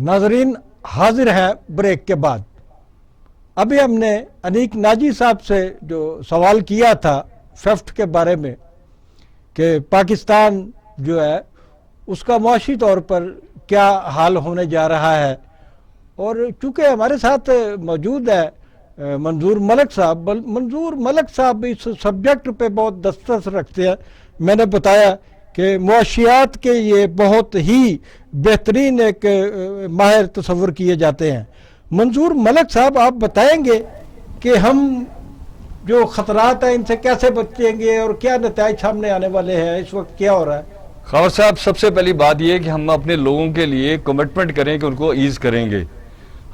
नाजरीन हाजिर हैं ब्रेक के बाद। अभी हमने अनीक नाजी साहब से जो सवाल किया था फेफ्ट के बारे में कि पाकिस्तान जो है उसका मुआशी तौर पर क्या हाल होने जा रहा है, और चूँकि हमारे साथ मौजूद है मंजूर मलिक साहब। मंजूर मलिक साहब इस सब्जेक्ट पे बहुत दस्तरस रखते हैं। मैंने बताया कि मुआशियात के ये बहुत ही बेहतरीन एक माहिर तस्वुर किए जाते हैं। मंजूर मलिक साहब, आप बताएंगे कि हम जो ख़तरात हैं इनसे कैसे बचेंगे और क्या नतीजे सामने आने वाले हैं, इस वक्त क्या हो रहा है? खबर साहब, सबसे पहली बात यह है कि हम अपने लोगों के लिए कमिटमेंट करें कि उनको ईज करेंगे।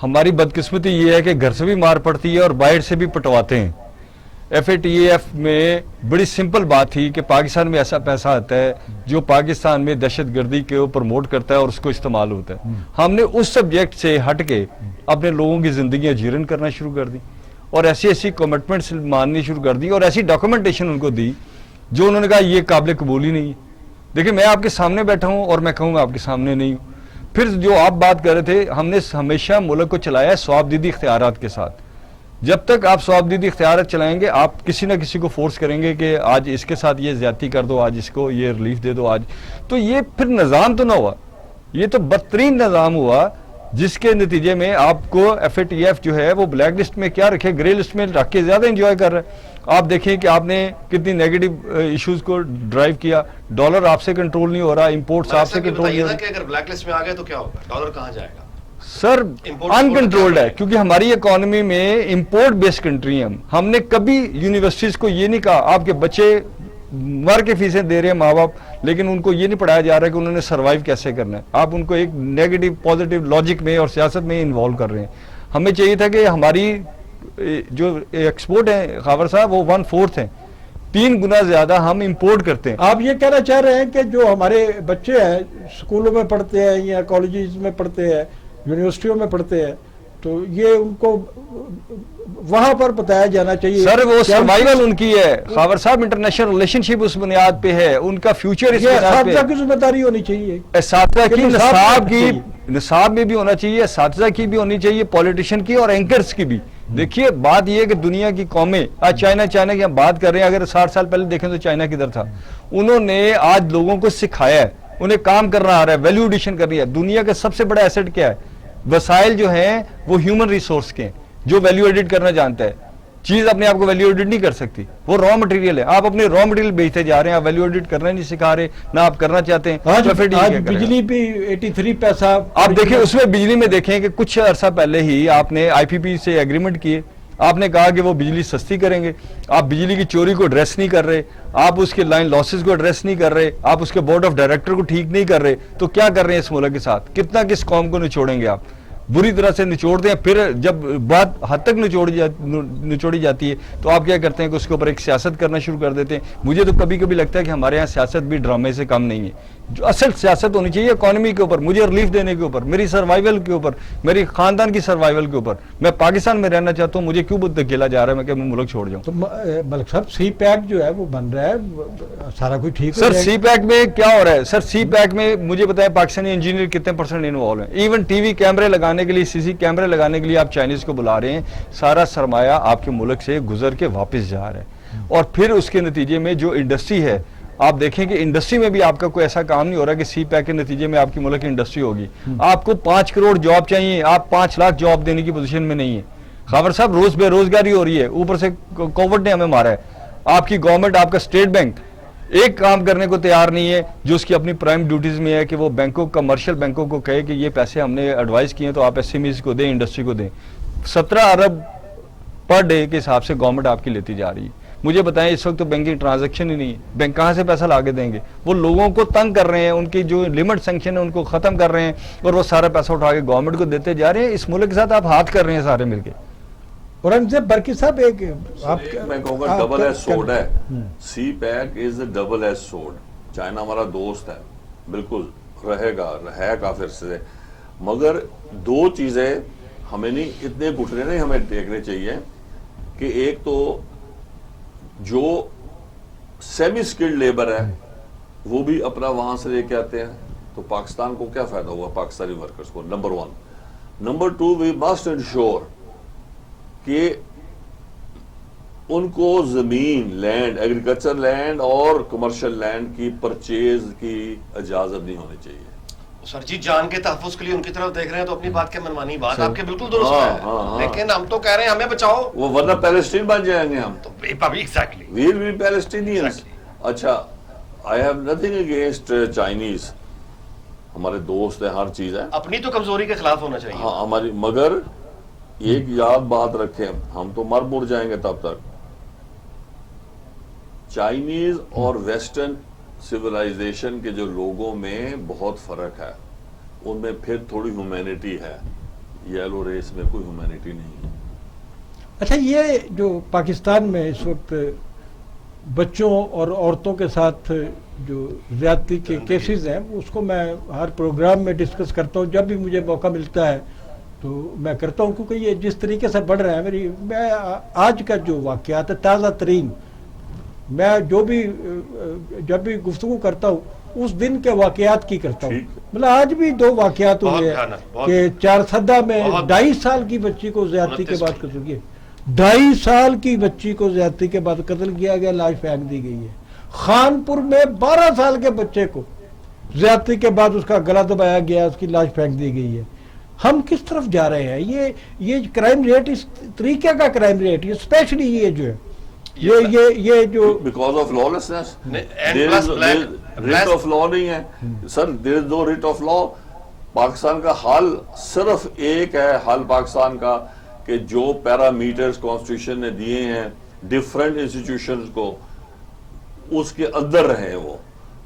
हमारी बदकिस्मती ये है कि घर से भी मार पड़ती है और बाहर से भी पटवाते हैं। FATF में बड़ी सिंपल बात थी कि पाकिस्तान में ऐसा पैसा आता है जो पाकिस्तान में दहशत गर्दी को प्रमोट करता है और उसको इस्तेमाल होता है। हमने उस सब्जेक्ट से हट के अपने लोगों की जिंदगियां जीरन करना शुरू कर दी और ऐसी ऐसी कमिटमेंट्स माननी शुरू कर दी और ऐसी डॉक्यूमेंटेशन उनको दी जो उन्होंने कहा ये काबिल कबूल ही नहीं है। देखिए, मैं आपके सामने बैठा हूँ और मैं कहूँगा आपके सामने नहीं हूँ। फिर जो आप बात कर रहे थे, हमने हमेशा मुल्क को चलाया है स्वाबदीदी इख्तियारात के साथ। जब तक आप स्वाबदीदी इख्तियारात चलाएंगे, आप किसी ना किसी को फोर्स करेंगे कि आज इसके साथ ये ज्यादती कर दो, आज इसको ये रिलीफ दे दो, आज तो ये फिर निज़ाम तो ना हुआ, ये तो बदतरीन निज़ाम हुआ जिसके नतीजे में आपको FATF जो है वो ब्लैक लिस्ट में क्या रखे, ग्रे लिस्ट में रख के ज्यादा एंजॉय कर रहे हैं। आप देखें कि आपने कितनी नेगेटिव इश्यूज को ड्राइव किया। डॉलर आपसे कंट्रोल नहीं हो रहा, इंपोर्ट्स आपसे कंट्रोल नहीं हो रहा। अगर ब्लैक लिस्ट में आ गए तो क्या होगा, डॉलर कहाँ जाएगा? सर, अनकंट्रोल्ड है, क्योंकि हमारी इकोनॉमी में इंपोर्ट बेस्ड कंट्री है। हमने कभी यूनिवर्सिटीज को ये नहीं कहा आपके बच्चे मर के फीसें दे रहे हैं माँ बाप, लेकिन उनको ये नहीं पढ़ाया जा रहा है कि उन्होंने सर्वाइव कैसे करना है। आप उनको एक नेगेटिव पॉजिटिव लॉजिक में और सियासत में इन्वॉल्व कर रहे हैं। हमें चाहिए था कि हमारी जो एक्सपोर्ट है खावर साहब वो 1/4 है, 3 गुना ज्यादा हम इंपोर्ट करते हैं। आप ये कहना चाह रहे हैं कि जो हमारे बच्चे हैं स्कूलों में पढ़ते हैं या कॉलेजेस में पढ़ते हैं, यूनिवर्सिटियों में पढ़ते हैं, तो ये उनको वहां पर बताया जाना चाहिए। सर, वो सर्वाइवल उनकी है खावर साहब, इंटरनेशनल रिलेशनशिप उस बुनियाद पे है, उनका फ्यूचर इस बुनियाद पे है। की जिम्मेदारी होनी चाहिए, एसातिज़ा की, निसाब में भी होना चाहिए, एसातिज़ा की भी होनी चाहिए, पॉलिटिशियन की और एंकर्स की भी। देखिए, बात यह है कि दुनिया की कौमें आज चाइना की हम बात कर रहे हैं, अगर 60 साल पहले देखें तो चाइना किधर था। उन्होंने आज लोगों को सिखाया है, उन्हें काम करना आ रहा है, वैल्यू एडिशन कर रही है। दुनिया का सबसे बड़ा एसेट क्या है? वसाइल जो हैं वो ह्यूमन रिसोर्स के हैं, जो वैल्यू एडिट करना जानता है। चीज अपने आप को वैल्यू एडिट नहीं कर सकती, वो रॉ मटेरियल है। आप अपने रॉ मटेरियल बेचते जा रहे हैं, आप वैल्यू एडिट करना नहीं सिखा रहे, ना आप करना चाहते हैं। आज बिजली भी 83 पैसा आप देखें, उसमें बिजली में देखें कि कुछ अरसा पहले ही आपने IPP से एग्रीमेंट किए, आपने कहा कि वो बिजली सस्ती करेंगे। आप बिजली की चोरी को एड्रेस नहीं कर रहे, आप उसके लाइन लॉसेस को एड्रेस नहीं कर रहे, आप उसके बोर्ड ऑफ डायरेक्टर को ठीक नहीं कर रहे, तो क्या कर रहे हैं इस मुल्क के साथ? कितना किस कौम को निचोड़ेंगे आप? बुरी तरह से निचोड़ते हैं। फिर जब बात हद तक निचोड़ी जाती है तो आप क्या करते हैं कि उसके ऊपर एक सियासत करना शुरू कर देते हैं। मुझे तो कभी कभी लगता है कि हमारे यहाँ सियासत भी ड्रामे से कम नहीं है। जो असल सियासत होनी चाहिए इकोनॉमी के ऊपर, मुझे रिलीफ देने के ऊपर, मेरी सर्वाइवल के ऊपर, मेरी खानदान की सर्वाइवल के ऊपर। मैं पाकिस्तान में रहना चाहता हूँ, मुझे क्यों बुद्ध धकेला जा रहा है मैं मुल्क छोड़ जाऊँ? तो मलिक साहब, CPEC जो है वो बन रहा है, सारा कुछ ठीक सर। CPEC में क्या हो रहा है सर? CPEC में मुझे बताया पाकिस्तानी इंजीनियर कितने % इन्वॉल्व हैं? इवन TV कैमरे लगाने के लिए, CC कैमरे लगाने के लिए आप चाइनीज को बुला रहे हैं। सारा सरमाया आपके मुल्क से गुजर के वापस जा रहा है और फिर उसके नतीजे में जो इंडस्ट्री है, आप देखें कि इंडस्ट्री में भी आपका कोई ऐसा काम नहीं हो रहा कि CPEC के नतीजे में आपकी मुल्क की इंडस्ट्री होगी। आपको 5 करोड़ जॉब चाहिए, आप 5 लाख जॉब देने की पोजीशन में नहीं है। खावर साहब, रोज बेरोजगारी हो रही है, ऊपर से कोविड ने हमें मारा है। आपकी गवर्नमेंट, आपका स्टेट बैंक एक काम करने को तैयार नहीं है जो उसकी अपनी प्राइम ड्यूटीज में है कि वो बैंकों, कमर्शियल बैंकों को कहे कि ये पैसे हमने एडवाइस किए तो आप SMEs को दें, इंडस्ट्री को दें। 17 अरब पर डे के हिसाब से गवर्नमेंट आपकी लेती जा रही है। मुझे बताएं, इस वक्त तो बैंकिंग ट्रांजैक्शन ही नहीं है, बैंक कहाँ से पैसा लाके देंगे? वो लोगों को तंग कर रहे हैं, उनकी जो लिमिट सैंक्शन है उनको खत्म कर रहे हैं और वो सारा पैसा उठा के गवर्नमेंट को देते जा रहे हैं। इस मुल्क के साथ आप हाथ कर रहे हैं सारे मिलके। और इनसे बरकी साहब, एक मैं कहूँगा डबल एज सोर्ड है। CPEC is the double edge sword. China हमारा दोस्त है, बिल्कुल रहेगा, है काफी से, मगर 2 चीजें हमें नहीं, इतने घुटने नहीं हमें देखने चाहिए कि एक तो जो सेमी स्किल्ड लेबर है वो भी अपना वहां से लेके आते हैं, تو پاکستان کو کیا فائدہ ہوا پاکستانی ورکرز کو؟ Number 1. Number 2, we must ensure کہ ان کو زمین، لینڈ، ایگریکلچر لینڈ اور کمرشل لینڈ کی پرچیز کی اجازت نہیں ہونی چاہیے. سر جی جان کے تحفظ کے لیے ان کی طرف دیکھ رہے ہیں تو اپنی بات کے منمانی بات آپ کے بالکل درست ہے، لیکن ہم تو کہہ رہے ہیں ہمیں بچاؤ، وہ ورنہ پیلسٹین بن جائیں گے ہم. تو ایگزیکٹلی ویل بی پیلسٹینینز. اچھا، I have nothing against Chinese, ہمارے دوست ہیں، ہر چیز ہے، اپنی تو کمزوری کے خلاف ہونا چاہیے. ہاں ہماری، مگر ایک یاد بات رکھیں، ہم تو مر جائیں گے تب تک. چائنیز اور ویسٹرن سویلائزیشن کے جو لوگوں میں بہت فرق ہے، ان میں پھر تھوڑی ہیومینٹی ہے، یلو ریس میں کوئی ہیومینٹی نہیں ہے. اچھا، یہ جو پاکستان میں اس وقت بچوں اور عورتوں کے ساتھ جو زیادتی کے کیسز ہیں، اس کو میں ہر پروگرام میں ڈسکس کرتا ہوں، جب بھی مجھے موقع ملتا ہے تو میں کرتا ہوں، کیونکہ یہ جس طریقے سے بڑھ رہا ہے، میں آج کا جو واقعات ہے تازہ ترین، میں جب بھی گفتگو کرتا ہوں اس دن کے واقعات کی کرتا ہوں. مطلب آج بھی 2 واقعات ہوئے ہیں کہ 4 میں 2.5 سال کی بچی کو زیادتی کے بعد قتل کیا، 2.5 سال کی بچی کو زیادتی کے بعد قتل کیا گیا، لاش پھینک دی گئی ہے. خانپور میں 12 سال کے بچے کو زیادتی کے بعد اس کا گلا دبایا گیا، اس کی لاش پھینک دی گئی ہے. ہم کس طرف جا رہے ہیں؟ یہ کرائم ریٹ، اس طریقے کا کرائم ریٹ، یہ اسپیشلی یہ جو ہے یہ جو because of lawlessness، rate of law نہیں ہے سر، دیر از نو ریٹ آف لا. پاکستان کا حل صرف ایک ہے، حل پاکستان کا، کہ جو پیرامیٹرز کانسٹیٹیوشن نے دیے ہیں ڈیفرنٹ انسٹیٹیوشنز کو، اس کے اندر رہیں وہ،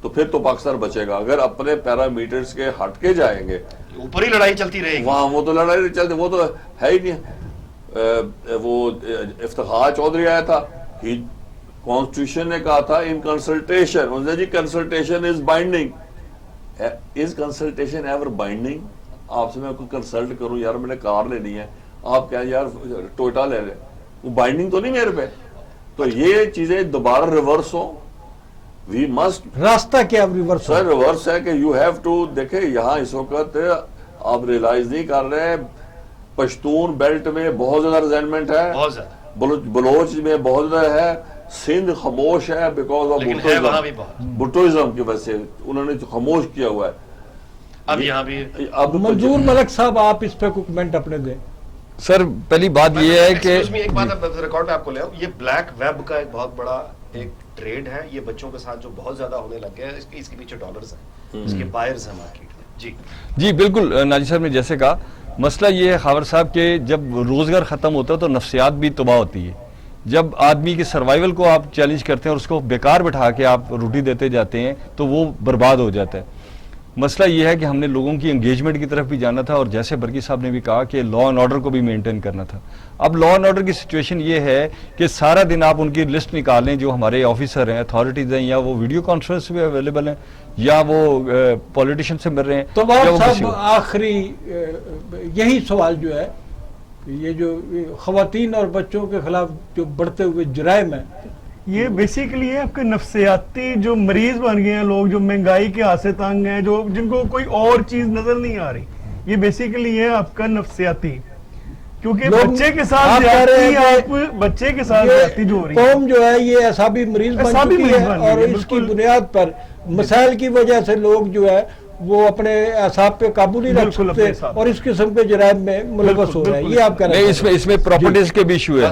تو پھر تو پاکستان بچے گا. اگر اپنے پیرامیٹرز کے ہٹ کے جائیں گے، اوپر ہی لڑائی چلتی رہے گی، وہاں وہ تو لڑائی نہیں چلتی، وہ تو ہے ہی نہیں. وہ افتخار چودھری آیا تھا، کانسٹیٹیوشن نے کہا تھا ان کنسلٹیشن، انہوں نے جی consultation is binding. Is consultation ever binding? آپ سے میں کوئی کنسلٹ کروں، یار میں نے کار لینی ہے، آپ کیا یار ٹویوٹا لے لیں، وہ بائنڈنگ تو نہیں میرے پہ. تو یہ چیزیں دوبارہ ریورس ہوں. وی مسٹ، راستہ کیا ریورس؟ سر ریورس ہے کہ یو ہیو ٹو، دیکھیں یہاں اس وقت آپ ریلائز نہیں کر رہے، پشتون بیلٹ میں بہت زیادہ ریزینمنٹ ہے، بہت زیادہ، بلوچ میں بہت زیادہ ہے، سندھ خاموش ہے بیکاز آف بھٹوازم کی وجہ سے، انہوں نے خاموش کیا ہوا ہے. اب یہاں بھی اب منظور ملک صاحب، آپ اس پہ کوئی کمنٹ اپنے دیں. سر پہلی بات یہ ہے کہ ایک بات ریکارڈ پہ آپ کو لے آؤں، یہ بلیک ویب کا ایک بہت بڑا ایک ٹریڈ ہے، یہ بچوں کے ساتھ جو بہت زیادہ ہونے لگ گیا ہے، اس کے پیچھے ڈالرز ہیں، اس کے بائرز ہیں مارکیٹ میں. جی بالکل ناجی صاحب نے جیسے کہا، مسئلہ یہ ہے خاور صاحب کہ جب روزگار ختم ہوتا ہے تو نفسیات بھی تباہ ہوتی ہے. جب آدمی کے سروائیول کو آپ چیلنج کرتے ہیں اور اس کو بیکار بٹھا کے آپ روٹی دیتے جاتے ہیں تو وہ برباد ہو جاتا ہے. مسئلہ یہ ہے کہ ہم نے لوگوں کی انگیجمنٹ کی طرف بھی جانا تھا، اور جیسے برکی صاحب نے بھی کہا کہ لا اینڈ آرڈر کو بھی مینٹین کرنا تھا. اب لا اینڈ آرڈر کی سچویشن یہ ہے کہ سارا دن آپ ان کی لسٹ نکالیں، جو ہمارے آفیسر ہیں، اتھارٹیز ہیں، یا وہ ویڈیو کانفرنس بھی اویلیبل ہیں، یا وہ پولیٹیشین سے مل رہے ہیں. تو صاحب آخری یہی سوال جو ہے، یہ جو خواتین اور بچوں کے خلاف جو بڑھتے ہوئے جرائم ہیں، یہ بیسیکلی ہے آپ کے نفسیاتی جو مریض بن گئے ہیں لوگ، جو مہنگائی کے ہاتھ سے تنگ ہیں، جو جن کو کوئی اور چیز نظر نہیں آ رہی، یہ بیسیکلی ہے آپ کا نفسیاتی. کیونکہ بچے کے ساتھ بچے کے ساتھ زیادتی جو ہو رہی ہے، قوم جو ہے یہ اعصابی مریض بن چکی ہے، اور اس کی بنیاد پر مسائل کی وجہ سے لوگ جو ہے وہ اپنے اعصاب پہ قابو نہیں رکھ سکتے اور اس قسم کے جرائم میں ملوث ہو رہے ہیں. یہ آپ کہہ رہے ہیں؟ اس میں پراپرٹیز کے بھی ایشو ہے،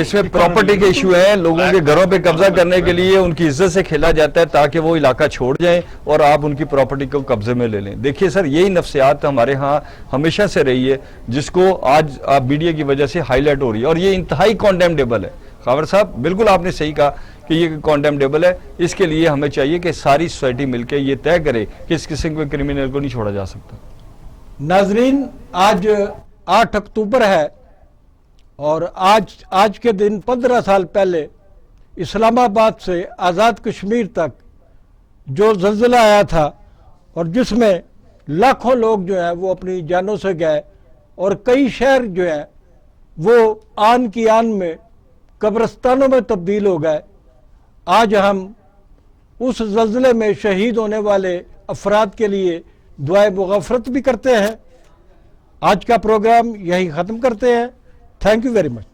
اس میں پراپرٹی کے ایشو ہیں. لوگوں کے گھروں پہ قبضہ کرنے کے لیے ان کی عزت سے کھیلا جاتا ہے تاکہ وہ علاقہ چھوڑ جائیں اور آپ ان کی پراپرٹی کو قبضے میں لے لیں. دیکھیے سر، یہی نفسیات ہمارے ہاں ہمیشہ سے رہی ہے، جس کو آج آپ میڈیا کی وجہ سے ہائی لائٹ ہو رہی ہے، اور یہ انتہائی کانڈیمنیبل ہے. خاور صاحب بالکل آپ نے صحیح کہا کہ یہ کانڈیمنیبل ہے. اس کے لیے ہمیں چاہیے کہ ساری سوسائٹی مل کے یہ طے کرے کہ اس قسم کے کرمینل کو نہیں چھوڑا جا سکتا. ناظرین، آج 8 اکتوبر ہے، اور آج کے دن 15 سال پہلے اسلام آباد سے آزاد کشمیر تک جو زلزلہ آیا تھا، اور جس میں لاکھوں لوگ جو ہیں وہ اپنی جانوں سے گئے، اور کئی شہر جو ہیں وہ آن کی آن میں قبرستانوں میں تبدیل ہو گئے. آج ہم اس زلزلے میں شہید ہونے والے افراد کے لیے دعائے مغفرت بھی کرتے ہیں. آج کا پروگرام یہی ختم کرتے ہیں. Thank you very much.